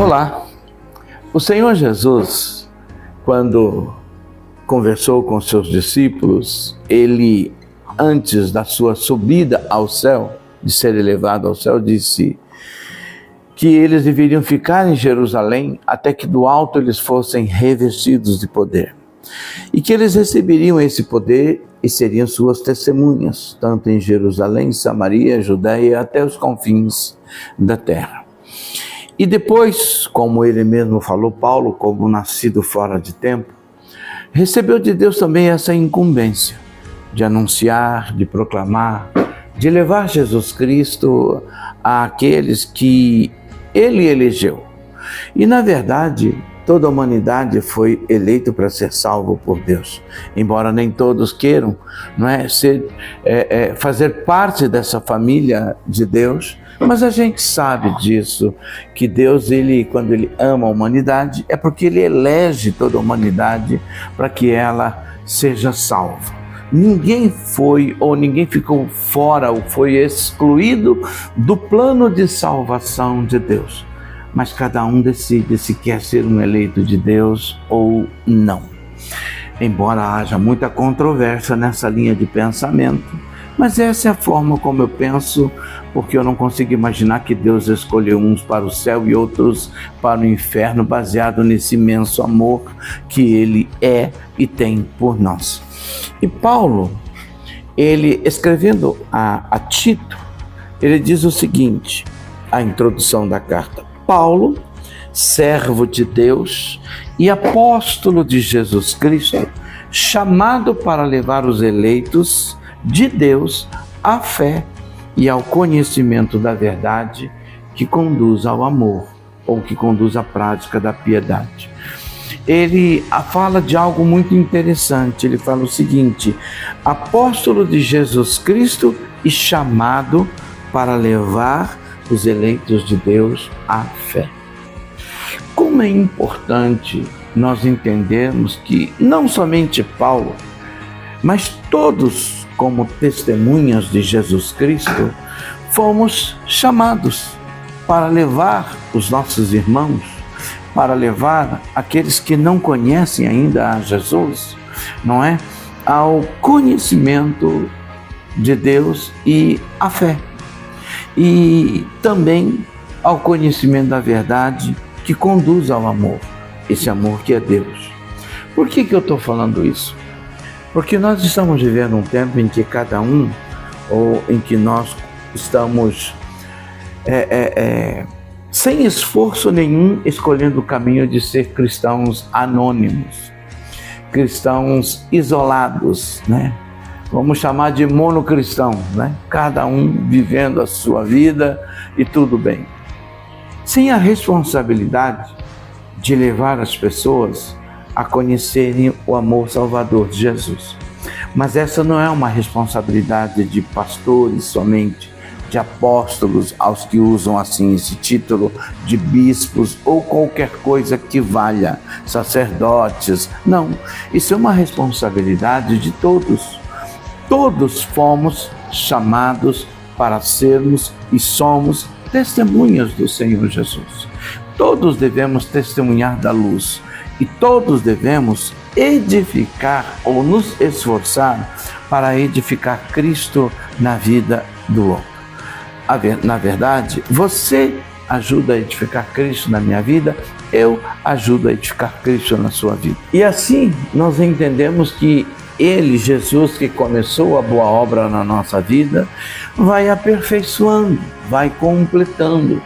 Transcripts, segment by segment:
Olá, o Senhor Jesus, quando conversou com seus discípulos, ele, antes da sua subida ao céu, de ser elevado ao céu, disse que eles deveriam ficar em Jerusalém até que do alto eles fossem revestidos de poder. E que eles receberiam esse poder e seriam suas testemunhas, tanto em Jerusalém, Samaria, Judeia, até os confins da terra. E depois, como ele mesmo falou, Paulo, como nascido fora de tempo, recebeu de Deus também essa incumbência de anunciar, de proclamar, de levar Jesus Cristo àqueles que ele elegeu. E na verdade, toda a humanidade foi eleita para ser salvo por Deus. Embora nem todos queiram, fazer parte dessa família de Deus, mas a gente sabe disso, que Deus, quando Ele ama a humanidade, é porque Ele elege toda a humanidade para que ela seja salva. Ninguém foi ou ninguém ficou fora ou foi excluído do plano de salvação de Deus. Mas cada um decide se quer ser um eleito de Deus ou não. Embora haja muita controvérsia nessa linha de pensamento, mas essa é a forma como eu penso, porque eu não consigo imaginar que Deus escolheu uns para o céu e outros para o inferno, baseado nesse imenso amor que Ele é e tem por nós. E Paulo, ele escrevendo a Tito, ele diz o seguinte, a introdução da carta: Paulo, servo de Deus e apóstolo de Jesus Cristo, chamado para levar os eleitos de Deus à fé e ao conhecimento da verdade que conduz ao amor, ou que conduz à prática da piedade. Ele fala de algo muito interessante. Ele fala o seguinte: apóstolo de Jesus Cristo e chamado para levar os eleitos de Deus à fé. Como é importante nós entendermos que não somente Paulo, mas todos, como testemunhas de Jesus Cristo, fomos chamados para levar os nossos irmãos, para levar aqueles que não conhecem ainda a Jesus, ao conhecimento de Deus e à fé. E também ao conhecimento da verdade que conduz ao amor, esse amor que é Deus. Por que eu estou falando isso? Porque nós estamos vivendo um tempo em que cada um, ou em que nós estamos sem esforço nenhum escolhendo o caminho de ser cristãos anônimos, cristãos isolados, Vamos chamar de monocristão, Cada um vivendo a sua vida e tudo bem. Sem a responsabilidade de levar as pessoas a conhecerem o amor salvador de Jesus. Mas essa não é uma responsabilidade de pastores somente, de apóstolos, aos que usam assim esse título, de bispos ou qualquer coisa que valha, sacerdotes. Não, isso é uma responsabilidade de todos. Todos fomos chamados para sermos e somos testemunhas do Senhor Jesus. Todos devemos testemunhar da luz e todos devemos edificar ou nos esforçar para edificar Cristo na vida do outro. Na verdade, você ajuda a edificar Cristo na minha vida, eu ajudo a edificar Cristo na sua vida. E assim nós entendemos que Ele, Jesus, que começou a boa obra na nossa vida, vai aperfeiçoando, vai completando.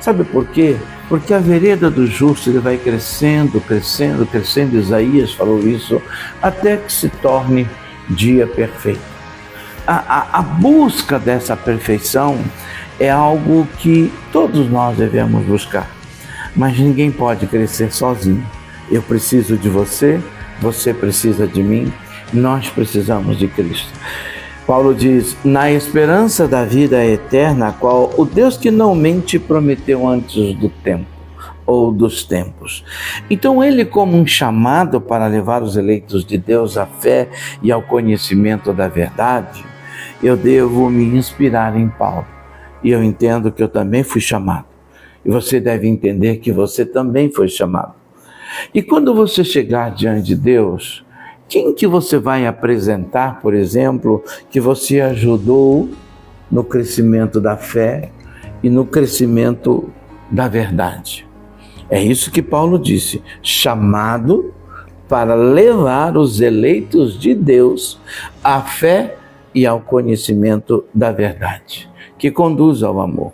Sabe por quê? Porque a vereda do justo ele vai crescendo, crescendo, crescendo. Isaías falou isso, até que se torne dia perfeito. A busca dessa perfeição é algo que todos nós devemos buscar, mas ninguém pode crescer sozinho. Eu preciso de você, você precisa de mim, nós precisamos de Cristo. Paulo diz: na esperança da vida eterna, a qual o Deus que não mente prometeu antes do tempo ou dos tempos. Então ele, como um chamado para levar os eleitos de Deus à fé e ao conhecimento da verdade, eu devo me inspirar em Paulo. E eu entendo que eu também fui chamado. E você deve entender que você também foi chamado. E quando você chegar diante de Deus, quem que você vai apresentar, por exemplo, que você ajudou no crescimento da fé e no crescimento da verdade? É isso que Paulo disse, chamado para levar os eleitos de Deus à fé e ao conhecimento da verdade, que conduz ao amor.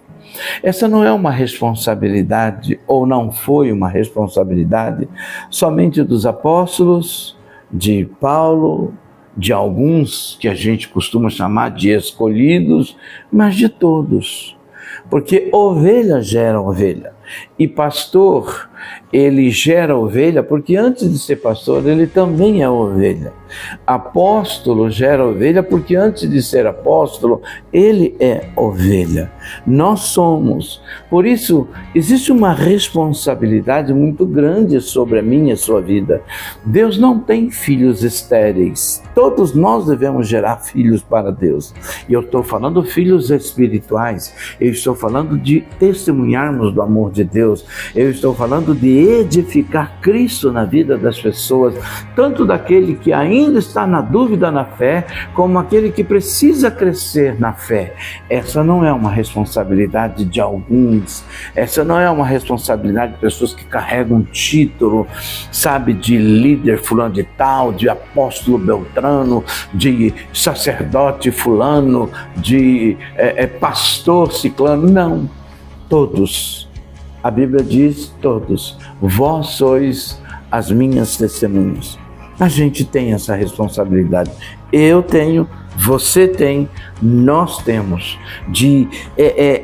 Essa não é uma responsabilidade, ou não foi uma responsabilidade, somente dos apóstolos, de Paulo, de alguns que a gente costuma chamar de escolhidos, mas de todos. Porque ovelha gera ovelha. E pastor, ele gera ovelha porque antes de ser pastor, ele também é ovelha. Apóstolo gera ovelha porque antes de ser apóstolo, ele é ovelha. Nós somos. Por isso, existe uma responsabilidade muito grande sobre a minha e a sua vida. Deus não tem filhos estéreis. Todos nós devemos gerar filhos para Deus. E eu estou falando filhos espirituais. Eu estou falando de testemunharmos do amor de Deus. Eu estou falando de edificar Cristo na vida das pessoas, tanto daquele que ainda está na dúvida na fé, como aquele que precisa crescer na fé. Essa não é uma responsabilidade de alguns, essa não é uma responsabilidade de pessoas que carregam um título, sabe, de líder fulano de tal, de apóstolo beltrano, de sacerdote fulano, de pastor ciclano. Não, todos. A Bíblia diz todos, vós sois as minhas testemunhas. A gente tem essa responsabilidade. Eu tenho, você tem, nós temos de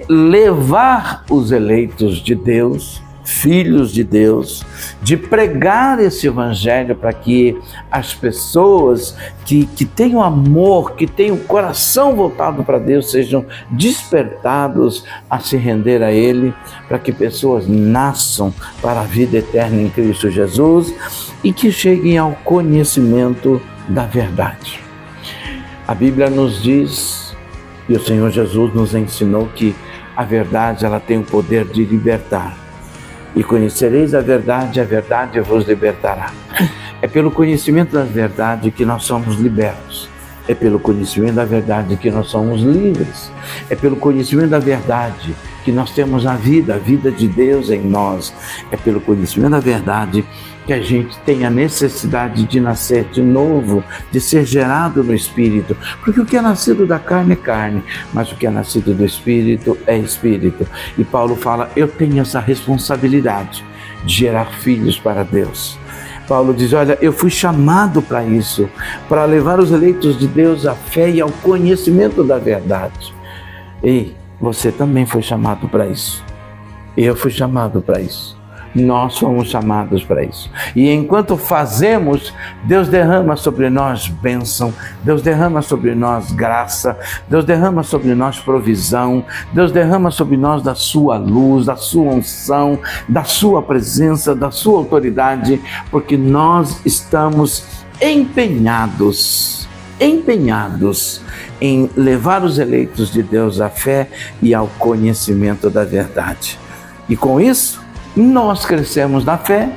levar os eleitos de Deus, filhos de Deus, de pregar esse evangelho para que as pessoas que tenham amor, que tenham o coração voltado para Deus, sejam despertados a se render a Ele, para que pessoas nasçam para a vida eterna em Cristo Jesus e que cheguem ao conhecimento da verdade. A Bíblia nos diz, e o Senhor Jesus nos ensinou, que a verdade ela tem o poder de libertar. E conhecereis a verdade vos libertará. É pelo conhecimento da verdade que nós somos libertos. É pelo conhecimento da verdade que nós somos livres. É pelo conhecimento da verdade que nós temos a vida de Deus em nós. É pelo conhecimento da verdade que a gente tem a necessidade de nascer de novo, de ser gerado no Espírito. Porque o que é nascido da carne é carne, mas o que é nascido do Espírito é Espírito. E Paulo fala, eu tenho essa responsabilidade de gerar filhos para Deus. Paulo diz, olha, eu fui chamado para isso, para levar os eleitos de Deus à fé e ao conhecimento da verdade. E você também foi chamado para isso. Eu fui chamado para isso. Nós fomos chamados para isso. E enquanto fazemos, Deus derrama sobre nós bênção, Deus derrama sobre nós graça, Deus derrama sobre nós provisão, Deus derrama sobre nós da sua luz, da sua unção, da sua presença, da sua autoridade, porque nós estamos empenhados em levar os eleitos de Deus à fé e ao conhecimento da verdade. E com isso, nós crescemos na fé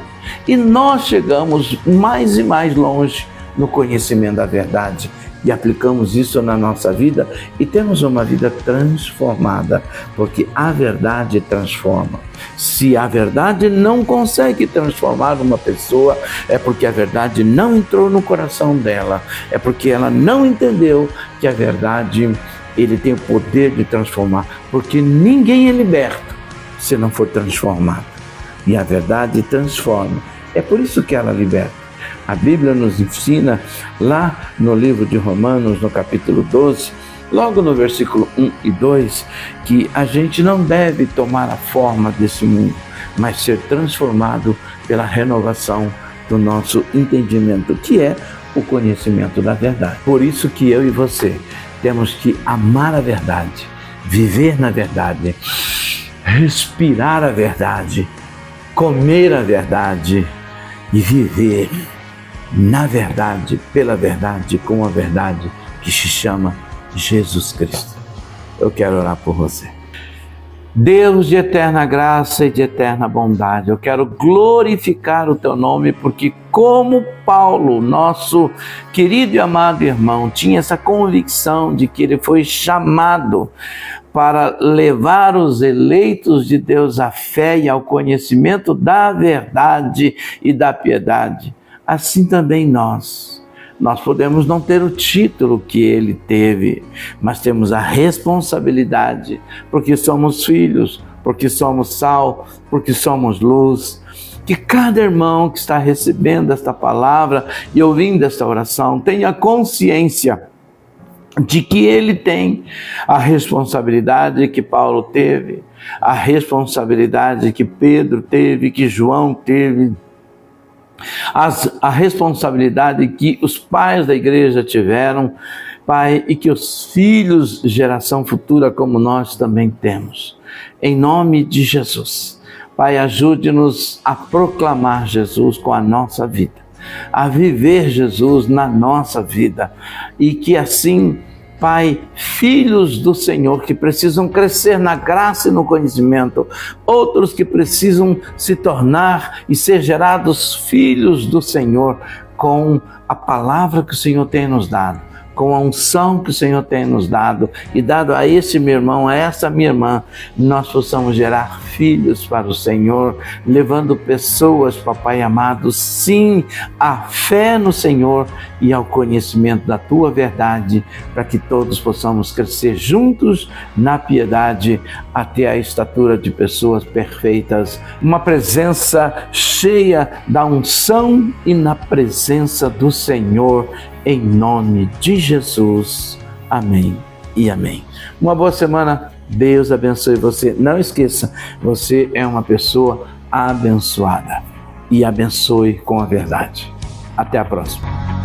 e nós chegamos mais e mais longe no conhecimento da verdade e aplicamos isso na nossa vida e temos uma vida transformada, porque a verdade transforma. Se a verdade não consegue transformar uma pessoa, é porque a verdade não entrou no coração dela, é porque ela não entendeu que a verdade ele tem o poder de transformar, porque ninguém é liberto se não for transformado. E a verdade transforma. É por isso que ela liberta. A Bíblia nos ensina, lá no livro de Romanos, no capítulo 12, logo no versículo 1 e 2, que a gente não deve tomar a forma desse mundo, mas ser transformado pela renovação do nosso entendimento, que é o conhecimento da verdade. Por isso que eu e você temos que amar a verdade, viver na verdade, respirar a verdade, comer a verdade e viver na verdade, pela verdade, com a verdade que se chama Jesus Cristo. Eu quero orar por você. Deus de eterna graça e de eterna bondade, eu quero glorificar o Teu nome, porque como Paulo, nosso querido e amado irmão, tinha essa convicção de que ele foi chamado para levar os eleitos de Deus à fé e ao conhecimento da verdade e da piedade, assim também nós podemos não ter o título que ele teve, mas temos a responsabilidade, porque somos filhos, porque somos sal, porque somos luz. Que cada irmão que está recebendo esta palavra e ouvindo esta oração tenha consciência de que ele tem a responsabilidade que Paulo teve, a responsabilidade que Pedro teve, que João teve, a responsabilidade que os pais da igreja tiveram, Pai, e que os filhos, geração futura como nós também temos. Em nome de Jesus, Pai, ajude-nos a proclamar Jesus com a nossa vida, a viver Jesus na nossa vida, e que assim, Pai, filhos do Senhor que precisam crescer na graça e no conhecimento, outros que precisam se tornar e ser gerados filhos do Senhor com a palavra que o Senhor tem nos dado, com a unção que o Senhor tem nos dado e dado a esse meu irmão, a essa minha irmã, nós possamos gerar filhos para o Senhor, levando pessoas, Papai amado, sim, à fé no Senhor e ao conhecimento da Tua verdade, para que todos possamos crescer juntos na piedade até a estatura de pessoas perfeitas, uma presença cheia da unção e na presença do Senhor, em nome de Jesus. Amém e amém. Uma boa semana. Deus abençoe você. Não esqueça, você é uma pessoa abençoada. E abençoe com a verdade. Até a próxima.